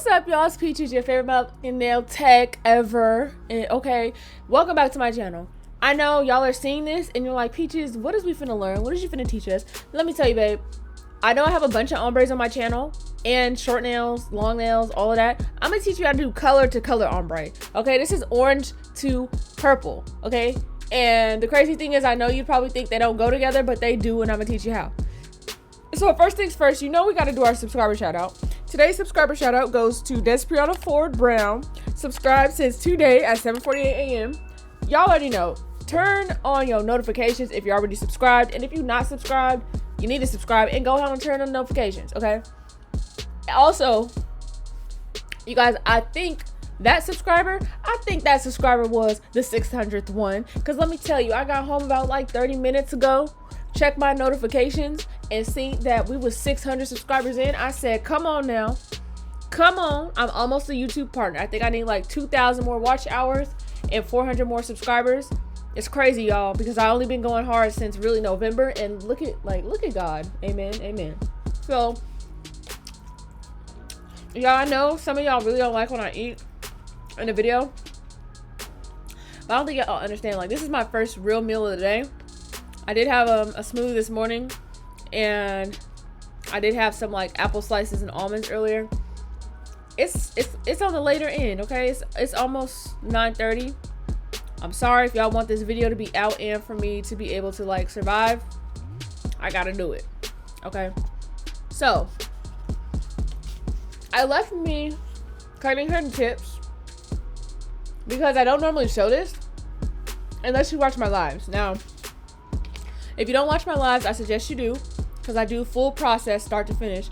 What's up, y'all? It's Peaches, your favorite motherfucking nail tech ever. And okay, welcome back to my channel. I know y'all are seeing this and you're like, Peaches, what is we finna learn? What is you finna teach us? Let me tell you, babe. I know I have a bunch of ombres on my channel and short nails, long nails, all of that. I'm gonna teach you how to do color to color ombre. Okay, this is orange to purple. Okay, and the crazy thing is, I know you probably think they don't go together, but they do, and I'm gonna teach you how. So first things first, you know we gotta do our subscriber shout out. Today's subscriber shout out goes to Despriana Ford Brown. Subscribed since today at 7:48 a.m. Y'all already know. Turn on your notifications if you're already subscribed, and if you're not subscribed, you need to subscribe and go ahead and turn on notifications. Okay. Also, you guys, I think that subscriber was the 600th one. Cause let me tell you, I got home about like 30 minutes ago. Check my notifications and see that we was 600 subscribers in. I said, come on now. Come on. I'm almost a YouTube partner. I think I need like 2,000 more watch hours and 400 more subscribers. It's crazy, y'all, because I only been going hard since really November, and look at God. Amen. Amen. So, y'all, I know some of y'all really don't like when I eat in the video, but I don't think y'all understand. Like, this is my first real meal of the day. I did have a smoothie this morning, and I did have some like apple slices and almonds earlier. It's on the later end, okay? It's almost 9:30. I'm sorry if y'all want this video to be out and for me to be able to like survive. I gotta do it, okay? So I left me cutting her tips because I don't normally show this unless you watch my lives. Now, if you don't watch my lives, I suggest you do, because I do full process start to finish.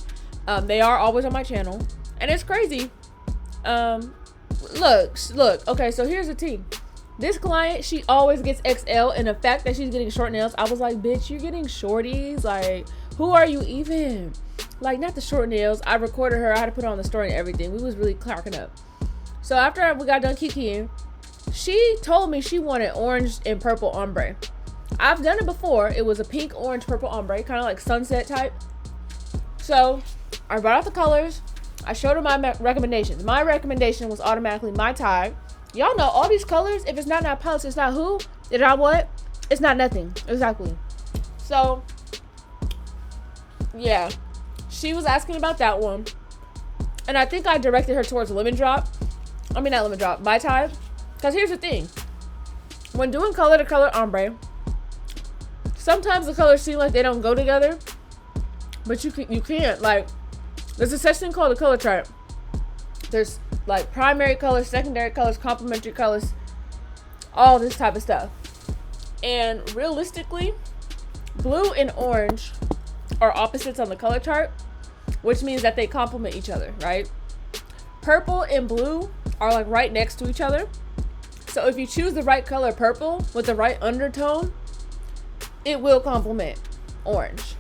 They are always on my channel, and it's crazy. Look. Okay, so here's the tea. This client, she always gets XL, and the fact that she's getting short nails, I was like, bitch, you're getting shorties? Like, who are you even? Like, not the short nails. I recorded her. I had to put it on the story and everything. We was really cracking up. So after we got done kikiing, she told me she wanted orange and purple ombre. I've done it before. It was a pink, orange, purple ombre, kind of like sunset type. So I brought out the colors. I showed her my recommendations. My recommendation was automatically Mai Tide. Y'all know all these colors, if it's not nail polish, it's not who, it's not what, it's not nothing. Exactly. So yeah, she was asking about that one, and I think I directed her towards Mai Tide. Because here's the thing, when doing color to color ombre, sometimes the colors seem like they don't go together, but you can't. Like, there's a such thing called a color chart. There's like primary colors, secondary colors, complementary colors, all this type of stuff. And realistically, blue and orange are opposites on the color chart, which means that they complement each other, right? Purple and blue are like right next to each other. So if you choose the right color purple with the right undertone, it will complement orange.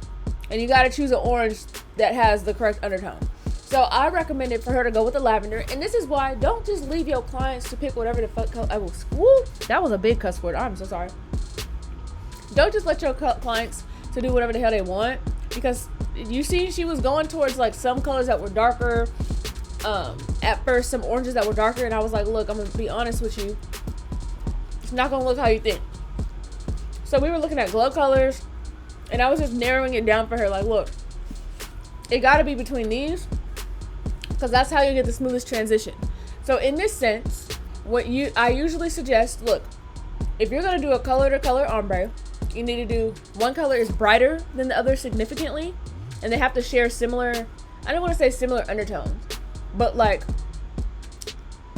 And you got to choose an orange that has the correct undertone. So I recommended for her to go with the lavender. And this is why, don't just leave your clients to pick whatever the fuck color. That was a big cuss word. I'm so sorry. Don't just let your clients to do whatever the hell they want. Because you see, she was going towards like some colors that were darker. At first, some oranges that were darker. And I was like, look, I'm going to be honest with you. It's not going to look how you think. So we were looking at glow colors, and I was just narrowing it down for her. Like, look, it got to be between these, because that's how you get the smoothest transition. So in this sense, I usually suggest, look, if you're going to do a color to color ombre, you need to do one color is brighter than the other significantly, and they have to share similar, I don't want to say similar undertones, but like,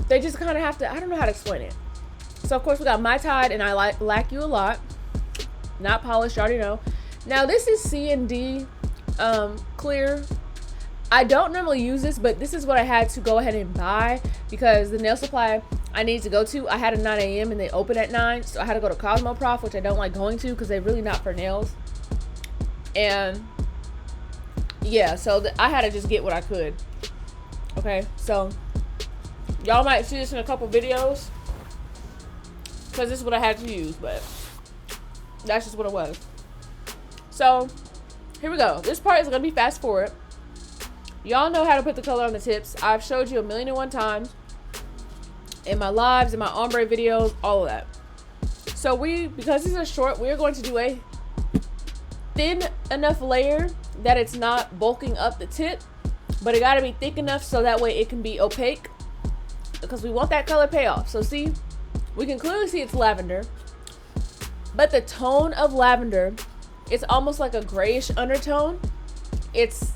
they just kind of have to, I don't know how to explain it. So of course we got Mai Tide and I like you a lot. Not polished, you already know. Now this is C&D clear. I don't normally use this, but this is what I had to go ahead and buy because the nail supply I need to go to, I had a 9 a.m. and they open at 9, so I had to go to Cosmoprof, which I don't like going to because they're really not for nails. And yeah, so I had to just get what I could. Okay, so y'all might see this in a couple videos because this is what I had to use, but that's just what it was. So here we go. This part is gonna be fast forward. Y'all know how to put the color on the tips. I've showed you 1,000,001 times in my lives, in my ombre videos, all of that. So because these are short, we're going to do a thin enough layer that it's not bulking up the tip, but it got to be thick enough so that way it can be opaque, because we want that color payoff. So see, we can clearly see it's lavender, but the tone of lavender, it's almost like a grayish undertone. It's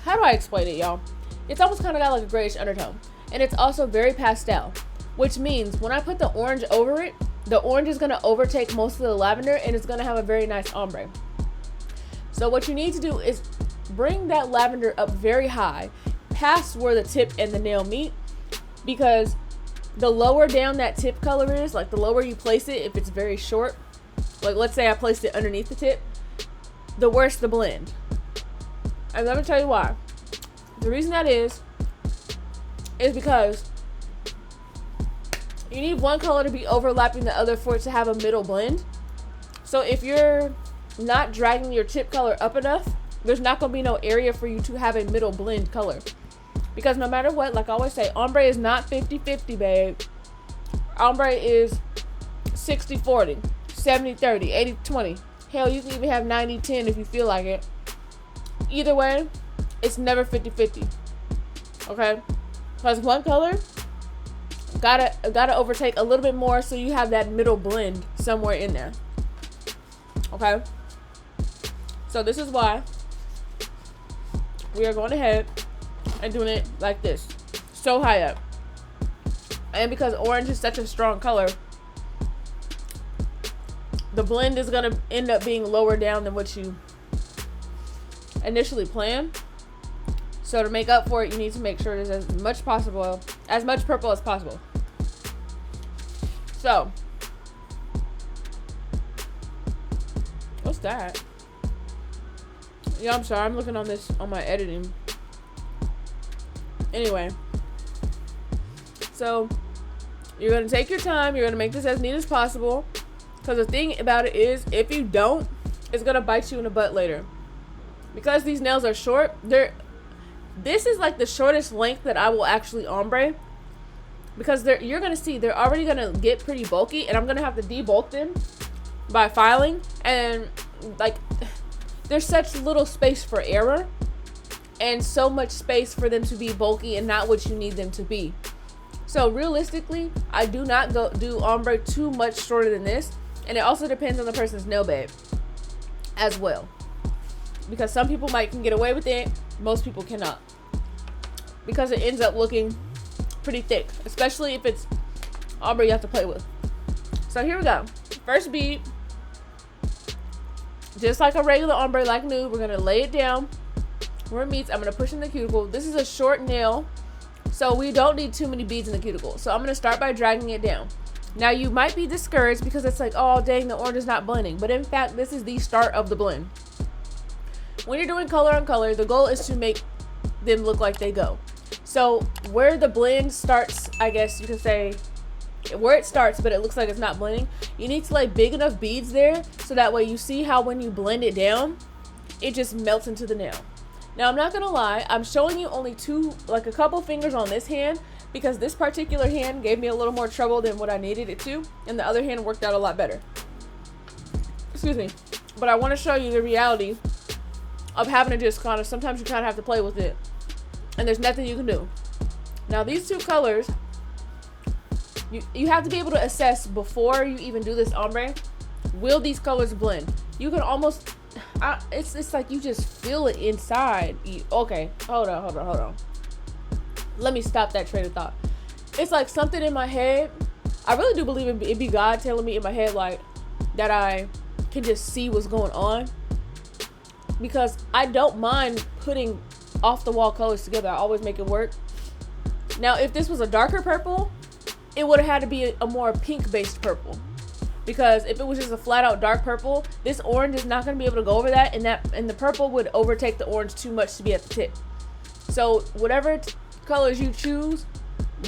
how do I explain it, y'all? It's almost kind of got like a grayish undertone, and it's also very pastel, which means when I put the orange over it, the orange is going to overtake most of the lavender, and it's going to have a very nice ombre. So what you need to do is bring that lavender up very high, past where the tip and the nail meet, because the lower down that tip color is, like the lower you place it, if it's very short, like let's say I placed it underneath the tip, the worse the blend. And let me tell you why. The reason that is because you need one color to be overlapping the other for it to have a middle blend. So if you're not dragging your tip color up enough, there's not going to be no area for you to have a middle blend color. Because no matter what, like I always say, ombre is not 50-50, babe. Ombre is 60-40, 70-30, 80-20. Hell, you can even have 90-10 if you feel like it. Either way, it's never 50-50. Okay? Because one color gotta overtake a little bit more so you have that middle blend somewhere in there. Okay? So this is why we are going ahead and doing it like this, so high up. And because orange is such a strong color, the blend is gonna end up being lower down than what you initially planned. So to make up for it, you need to make sure there's as much purple as possible. So what's that? Yeah, I'm sorry, I'm looking on my editing. Anyway, so you're going to take your time. You're going to make this as neat as possible, because the thing about it is, if you don't, it's going to bite you in the butt later. Because these nails are short, this is like the shortest length that I will actually ombre, because you're going to see they're already going to get pretty bulky, and I'm going to have to debulk them by filing, and like there's such little space for error and so much space for them to be bulky and not what you need them to be. So realistically, I do not do ombre too much shorter than this, and it also depends on the person's nail bed as well, because some people can get away with it, most people cannot, because it ends up looking pretty thick, especially if it's ombre you have to play with. So here we go. First bead, just like a regular ombre, like nude, we're gonna lay it down where it meets. I'm gonna push in the cuticle. This is a short nail, so we don't need too many beads in the cuticle. So I'm gonna start by dragging it down. Now you might be discouraged because it's like, oh dang, the orange is not blending, but in fact this is the start of the blend. When you're doing color on color, the goal is to make them look like they go. So where the blend starts, I guess you can say where it starts, but it looks like it's not blending, you need to lay big enough beads there so that way you see how when you blend it down, it just melts into the nail. Now I'm not gonna lie, I'm showing you only a couple fingers on this hand, because this particular hand gave me a little more trouble than what I needed it to, and the other hand worked out a lot better. Excuse me. But I want to show you the reality of having to just sometimes you kind of have to play with it, and there's nothing you can do. Now these two colors, you have to be able to assess before you even do this ombre, will these colors blend? You can almost, it's like you just feel it inside. Okay, hold on. Let me stop that train of thought. It's like something in my head. I really do believe it'd be God telling me in my head, like, that I can just see what's going on. Because I don't mind putting off the wall colors together. I always make it work. Now, if this was a darker purple, it would have had to be a more pink based purple. Because if it was just a flat out dark purple, this orange is not going to be able to go over that, and the purple would overtake the orange too much to be at the tip. So whatever colors you choose,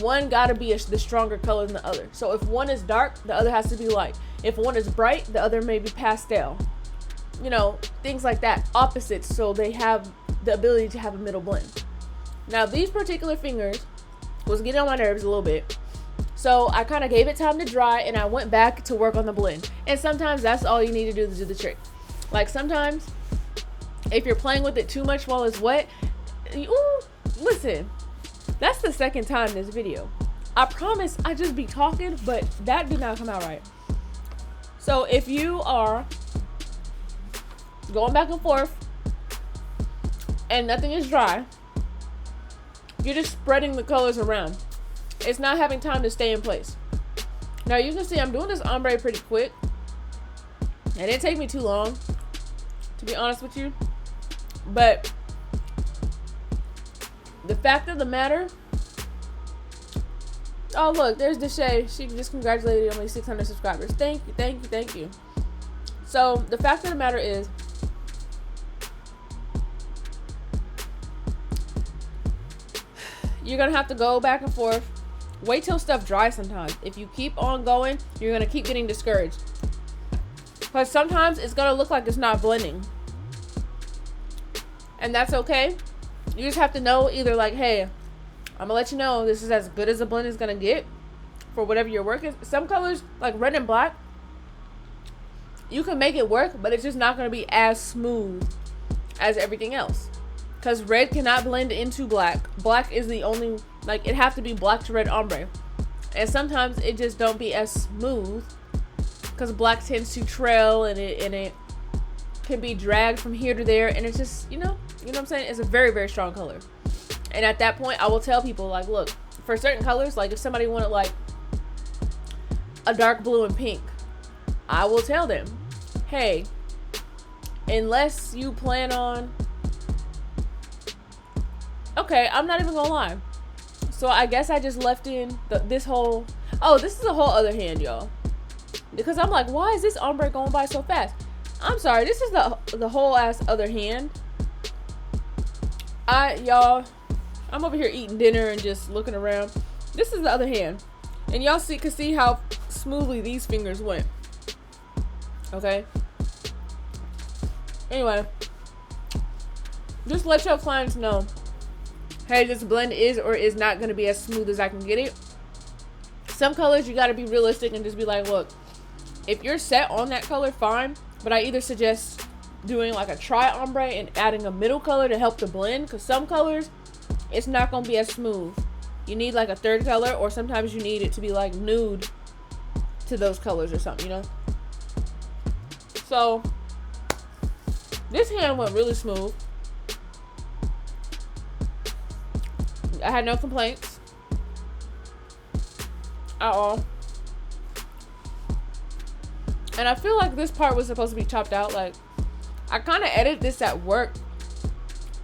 one got to be the stronger color than the other. So if one is dark, the other has to be light. If one is bright, the other may be pastel. You know, things like that, opposites, so they have the ability to have a middle blend. Now these particular fingers was getting on my nerves a little bit, so I kind of gave it time to dry and I went back to work on the blend. And sometimes that's all you need to do the trick. Like sometimes if you're playing with it too much while it's wet, listen, that's the second time this video. I promise I just be talking, but that did not come out right. So if you are going back and forth and nothing is dry, you're just spreading the colors around. It's not having time to stay in place. Now you can see I'm doing this ombre pretty quick. It didn't take me too long, to be honest with you. But the fact of the matter, oh look, there's Deshay. She just congratulated on my 600 subscribers. Thank you, thank you, thank you. So the fact of the matter is, you're gonna have to go back and forth. Wait till stuff dries sometimes. If you keep on going, you're gonna keep getting discouraged. Because sometimes it's gonna look like it's not blending. And that's okay. You just have to know either like, hey, I'm gonna let you know this is as good as a blend is gonna get for whatever your work is. Some colors, like red and black, you can make it work, but it's just not gonna be as smooth as everything else. Because red cannot blend into black. Black is the only, like, it have to be black to red ombre. And sometimes it just don't be as smooth because black tends to trail and it can be dragged from here to there. And it's just, you know what I'm saying? It's a very, very strong color. And at that point, I will tell people, like, look, for certain colors, like if somebody wanted like a dark blue and pink, I will tell them, hey, unless you plan on, okay, I'm not even gonna lie. So I guess I just left in this whole, oh, this is a whole other hand, y'all. Because I'm like, why is this ombre going by so fast? I'm sorry, this is the whole ass other hand. Y'all, I'm over here eating dinner and just looking around. This is the other hand. And y'all can see how smoothly these fingers went. Okay. Anyway, just let your clients know, hey, this blend is or is not going to be as smooth as I can get it. Some colors you got to be realistic and just be like, look, if you're set on that color, fine. But I either suggest doing like a tri ombre and adding a middle color to help the blend, because some colors, it's not going to be as smooth. You need like a third color, or sometimes you need it to be like nude to those colors or something, you know? So this hand went really smooth. I had no complaints at all. And I feel like this part was supposed to be chopped out. Like, I kind of edited this at work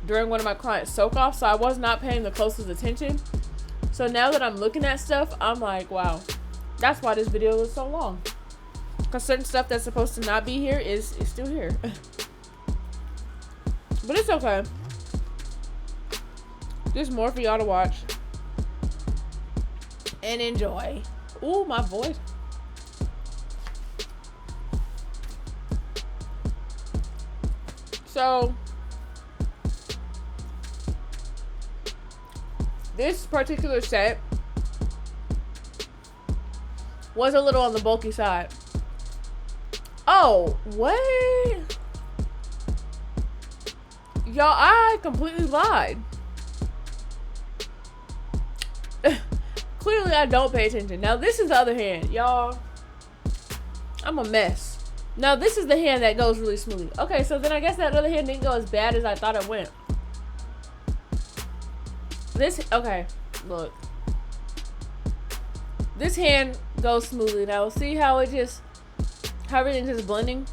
during one of my clients' soak-offs, so I was not paying the closest attention. So now that I'm looking at stuff, I'm like, wow, that's why this video was so long. Because certain stuff that's supposed to not be here is still here. But it's okay. There's more for y'all to watch and enjoy. Ooh, my voice. So this particular set was a little on the bulky side. Oh, what? Y'all, I completely lied. Clearly I don't pay attention. Now this is the other hand, y'all. I'm a mess. Now this is the hand that goes really smoothly. Okay, so then I guess that other hand didn't go as bad as I thought it went. Okay, look. This hand goes smoothly. Now see how everything's just blending?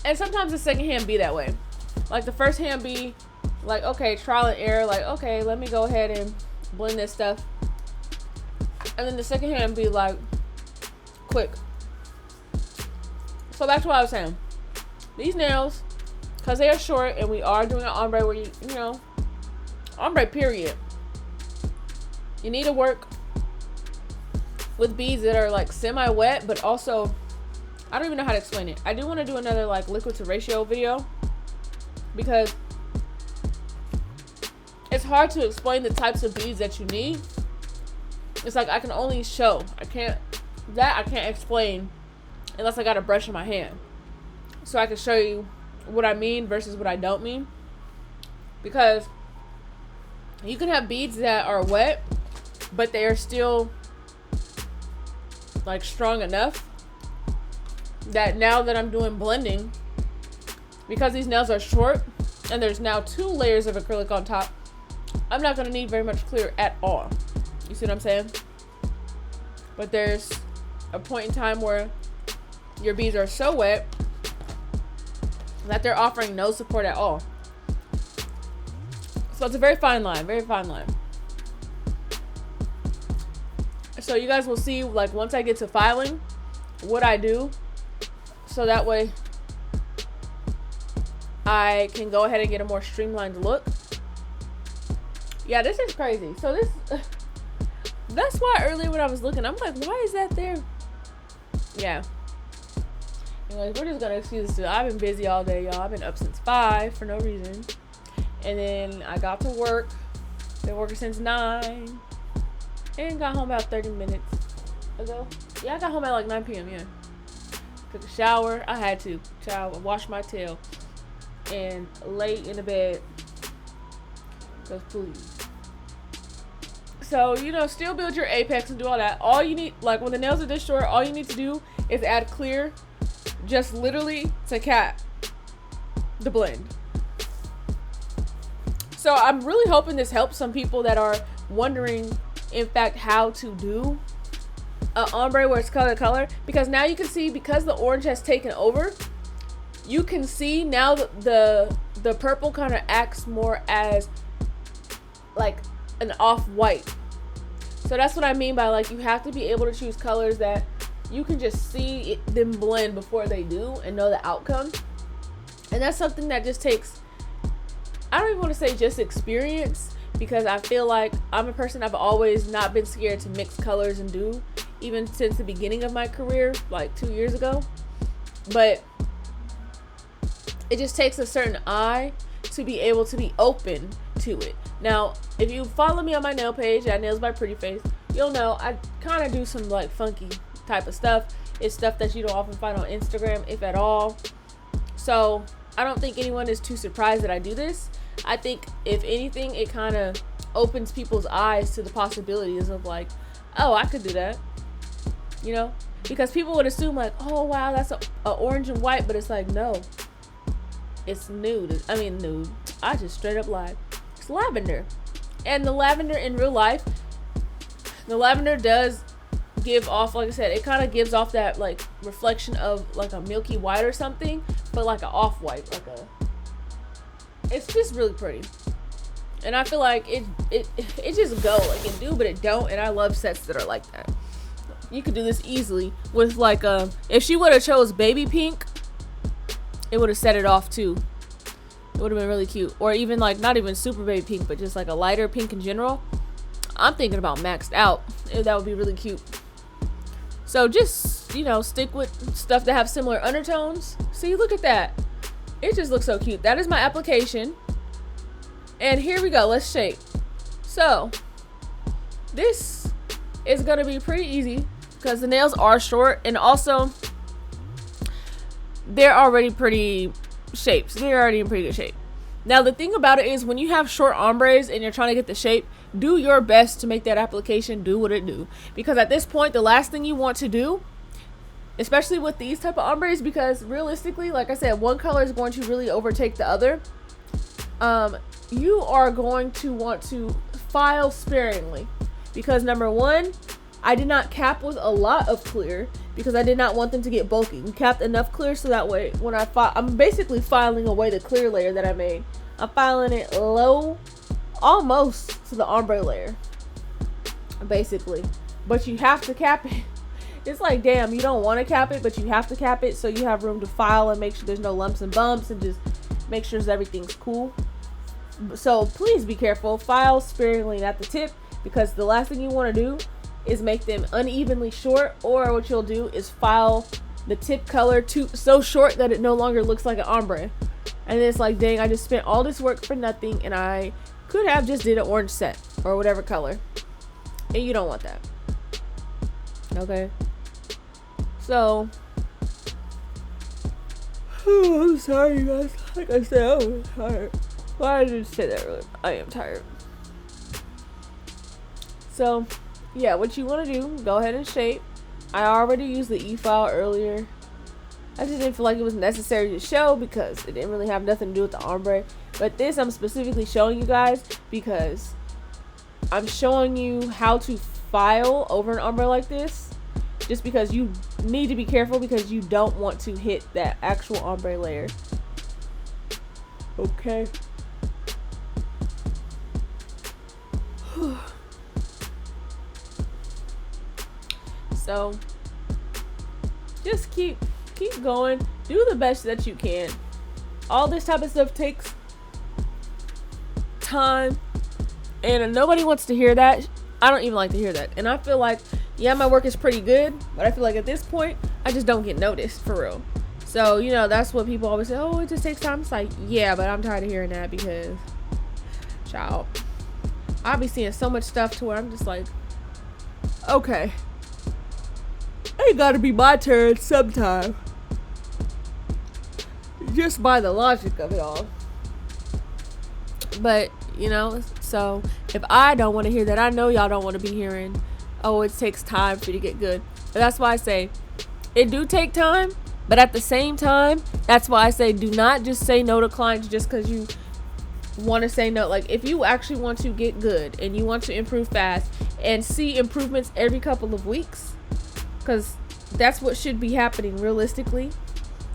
And sometimes the second hand be that way. Like the first hand be like, okay, trial and error. Like, okay, let me go ahead and blend this stuff. And then the second hand be like, quick. So back to what I was saying. These nails, because they are short and we are doing an ombre where you know, ombre period. You need to work with beads that are like semi-wet, but also, I don't even know how to explain it. I do want to do another like liquid to ratio video, because it's hard to explain the types of beads that you need. It's like I can only show. I can't explain unless I got a brush in my hand. So I can show you what I mean versus what I don't mean. Because you can have beads that are wet, but they are still like strong enough that now that I'm doing blending, because these nails are short and there's now 2 layers of acrylic on top, I'm not going to need very much clear at all. You see what I'm saying? But there's a point in time where your beads are so wet that they're offering no support at all. So it's a very fine line, very fine line. So you guys will see, like, once I get to filing, what I do, so that way I can go ahead and get a more streamlined look. Yeah, this is crazy. So this, that's why earlier when I was looking, I'm like, why is that there? Yeah. Anyways, we're just gonna excuse this. I've been busy all day, y'all. I've been up since 5 for no reason. And then I got to work. Been working since 9. And got home about 30 minutes ago. Yeah, I got home at like 9 p.m. Yeah. Took a shower. I had to shower, wash my tail, and lay in the bed. Because please. So, you know, still build your apex and do all that. All you need, like when the nails are this short, all you need to do is add clear, just literally to cap the blend. So I'm really hoping this helps some people that are wondering, in fact, how to do an ombre where it's color, because now you can see, because the orange has taken over, you can see now that the purple kind of acts more as like an off-white. So that's what I mean by, like, you have to be able to choose colors that you can just see them blend before they do and know the outcome. And that's something that just takes, I don't even want to say just experience, because I feel like I'm a person, I've always not been scared to mix colors and do, even since the beginning of my career, like 2 years ago. But it just takes a certain eye to be able to be open to it. Now, if you follow me on my nail page at Nailsbyprettyface, you'll know I kind of do some like funky type of stuff. It's stuff that you don't often find on Instagram, if at all. So I don't think anyone is too surprised that I do this. I think if anything, it kind of opens people's eyes to the possibilities of like, oh, I could do that, you know, because people would assume like, oh wow, that's a orange and white, but it's like, no, it's nude. I mean nude, I just straight up lied. It's lavender. And the lavender in real life, the lavender does give off, like I said, it kind of gives off that like reflection of like a milky white or something, but like an off-white, like a, it's just really pretty. And I feel like it just go, like it do, but it don't. And I love sets that are like that. You could do this easily with like if she would have chose baby pink, it would have set it off too. It would have been really cute. Or even like not even super baby pink, but just like a lighter pink in general. I'm thinking about maxed out. That would be really cute. So just, you know, stick with stuff that have similar undertones. See, look at that. It just looks so cute. That is my application. And here we go. Let's shape. So this is going to be pretty easy because the nails are short, and also they're already pretty shapes. They're already in pretty good shape. Now the thing about it is, when you have short ombres and you're trying to get the shape, do your best to make that application do what it do. Because at this point, the last thing you want to do, especially with these type of ombres, because realistically, like I said, one color is going to really overtake the other. You are going to want to file sparingly, because number one, I did not cap with a lot of clear because I did not want them to get bulky. We capped enough clear so that way when I file, I'm basically filing away the clear layer that I made. I'm filing it low, almost to the ombre layer, basically. But you have to cap it. It's like, damn, you don't want to cap it, but you have to cap it so you have room to file and make sure there's no lumps and bumps, and just make sure everything's cool. So please be careful. File sparingly at the tip, because the last thing you want to do is make them unevenly short, or what you'll do is file the tip color so short that it no longer looks like an ombre. And then it's like, dang, I just spent all this work for nothing, and I could have just did an orange set or whatever color, and you don't want that. Okay, so I'm sorry, you guys. Like I said, I was tired. Why did I just say that earlier? I am tired. So, yeah, what you want to do, go ahead and shape. I already used the e-file earlier. I just didn't feel like it was necessary to show because it didn't really have nothing to do with the ombre. But this I'm specifically showing you guys because I'm showing you how to file over an ombre like this. Just because you need to be careful because you don't want to hit that actual ombre layer. Okay. So just keep going. Do the best that you can. All this type of stuff takes time, and nobody wants to hear that. I don't even like to hear that. And I feel like, yeah, my work is pretty good, but I feel like at this point I just don't get noticed for real. So, you know, that's what people always say, oh, it just takes time. It's like, yeah, but I'm tired of hearing that because, child, I'll be seeing so much stuff to where I'm just like, okay, it gotta be my turn sometime. Just by the logic of it all. But, you know, so if I don't want to hear that, I know y'all don't want to be hearing, oh, it takes time for you to get good. But that's why I say it do take time, but at the same time, that's why I say do not just say no to clients just because you want to say no. Like, if you actually want to get good and you want to improve fast and see improvements every couple of weeks, because that's what should be happening realistically.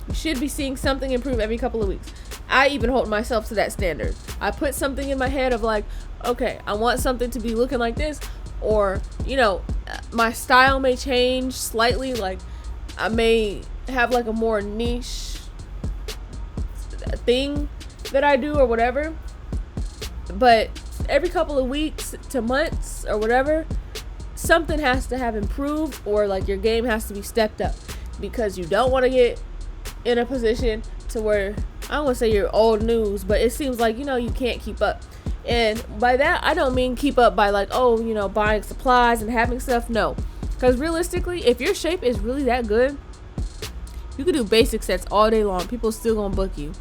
You should be seeing something improve every couple of weeks. I even hold myself to that standard. I put something in my head of like, okay, I want something to be looking like this, or, you know, my style may change slightly. Like, I may have like a more niche thing that I do or whatever. But every couple of weeks to months or whatever, something has to have improved, or like your game has to be stepped up, because you don't want to get in a position to where, I don't want to say you're old news, but it seems like, you know, you can't keep up. And by that, I don't mean keep up by like, oh, you know, buying supplies and having stuff. No, because realistically, if your shape is really that good, you can do basic sets all day long. People still gonna book you.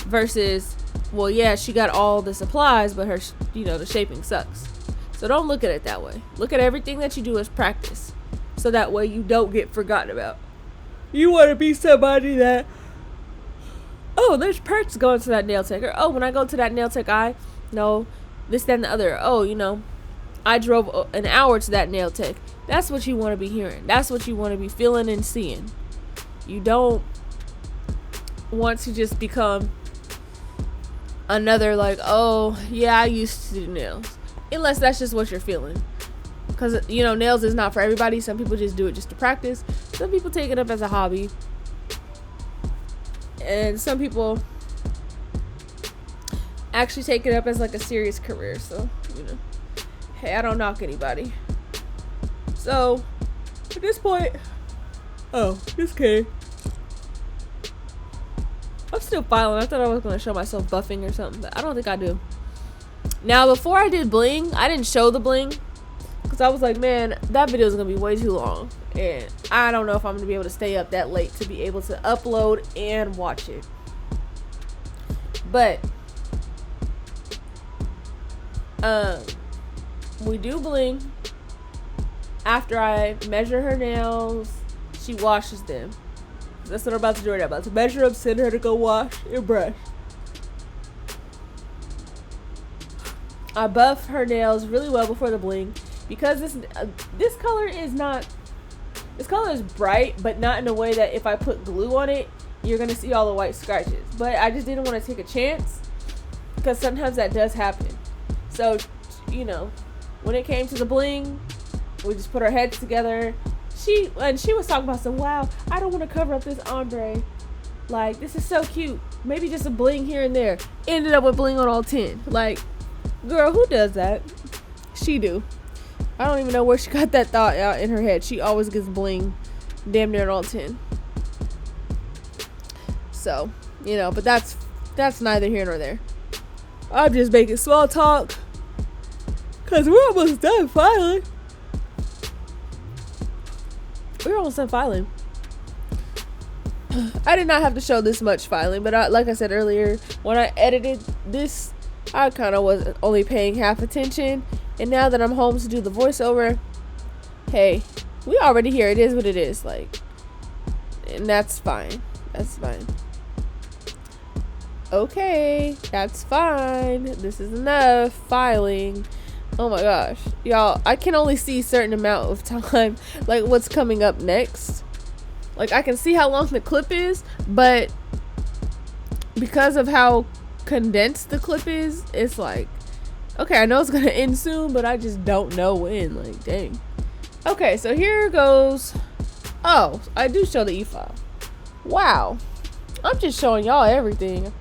Versus, well, yeah, she got all the supplies, but her, you know, the shaping sucks. So don't look at it that way. Look at everything that you do as practice, so that way you don't get forgotten about. You want to be somebody that, oh, there's perks going to that nail tech, or oh, when I go to that nail tech, I know this, that, and the other. Oh, you know, I drove an hour to that nail tech. That's what you want to be hearing. That's what you want to be feeling and seeing. You don't want to just become another like, oh, yeah, I used to do nails. Unless that's just what you're feeling. Because, you know, nails is not for everybody. Some people just do it just to practice. Some people take it up as a hobby. And some people actually take it up as like a serious career. So, you know, hey, I don't knock anybody. So, at this point, oh, just kidding. I'm still filing. I thought I was going to show myself buffing or something, but I don't think I do. Now, before I did bling, I didn't show the bling because I was like, man, that video is going to be way too long. And I don't know if I'm going to be able to stay up that late to be able to upload and watch it. But, we do bling. After I measure her nails, she washes them. That's what I'm about to do right now. I'm about to measure them, send her to go wash and brush. I buff her nails really well before the bling, because this color is not, this color is bright, but not in a way that if I put glue on it, you're gonna see all the white scratches. But I just didn't want to take a chance, because sometimes that does happen. So, you know, when it came to the bling, we just put our heads together. She was talking about some, wow, I don't want to cover up this ombre. Like, this is so cute. Maybe just a bling here and there. Ended up with bling on all 10. Like, girl, who does that? She do. I don't even know where she got that thought out in her head. She always gets bling damn near on all 10. So, you know, but that's neither here nor there. I'm just making small talk because we're almost done filing. We're almost done filing. I did not have to show this much filing, but like I said earlier, when I edited this, I kind of was only paying half attention. And now that I'm home to do the voiceover, hey, we already here. It is what it is. Like, and that's fine. That's fine. Okay, that's fine. This is enough filing. Oh my gosh, y'all, I can only see a certain amount of time, like what's coming up next. Like, I can see how long the clip is, but because of how condensed the clip is, it's like, okay, I know it's gonna end soon, but I just don't know when. Like, dang. Okay, so here goes. Oh, I do show the e-file. Wow, I'm just showing y'all everything,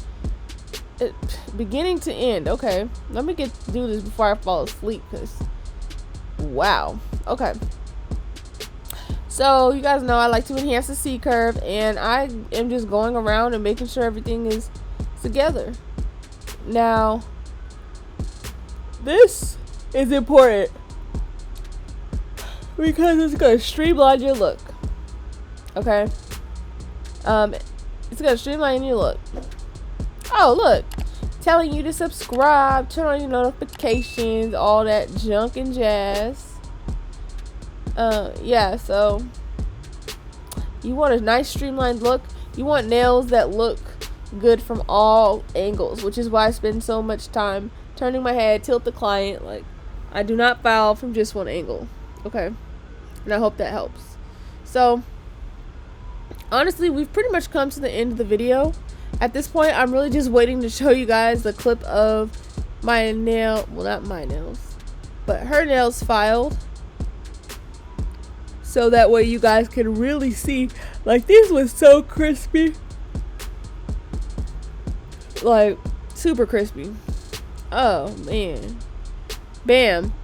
beginning to end. Okay, let me do this before I fall asleep, because wow. Okay, so you guys know I like to enhance the C curve, and I am just going around and making sure everything is together. Now, this is important because it's gonna streamline your look. Okay, it's gonna streamline your look. Oh, look, telling you to subscribe, turn on your notifications, all that junk and jazz. Yeah, so you want a nice streamlined look. You want nails that look good from all angles, which is why I spend so much time turning my head, tilt the client. Like, I do not file from just one angle. Okay, and I hope that helps. So honestly, we've pretty much come to the end of the video. At this point, I'm really just waiting to show you guys the clip of my nail, well, not my nails, but her nails filed, so that way you guys can really see. Like, these was so crispy, like super crispy. Oh man, bam,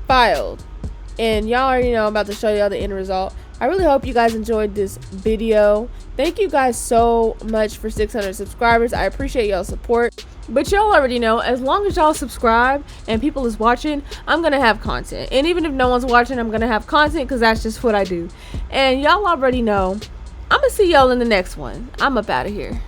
filed. And y'all already know I'm about to show y'all the end result. I really hope you guys enjoyed this video. Thank you guys so much for 600 subscribers. I appreciate y'all's support. But y'all already know, as long as y'all subscribe and people is watching, I'm gonna have content. And even if no one's watching, I'm gonna have content, because that's just what I do. And y'all already know, I'm gonna see y'all in the next one. I'm up out of here.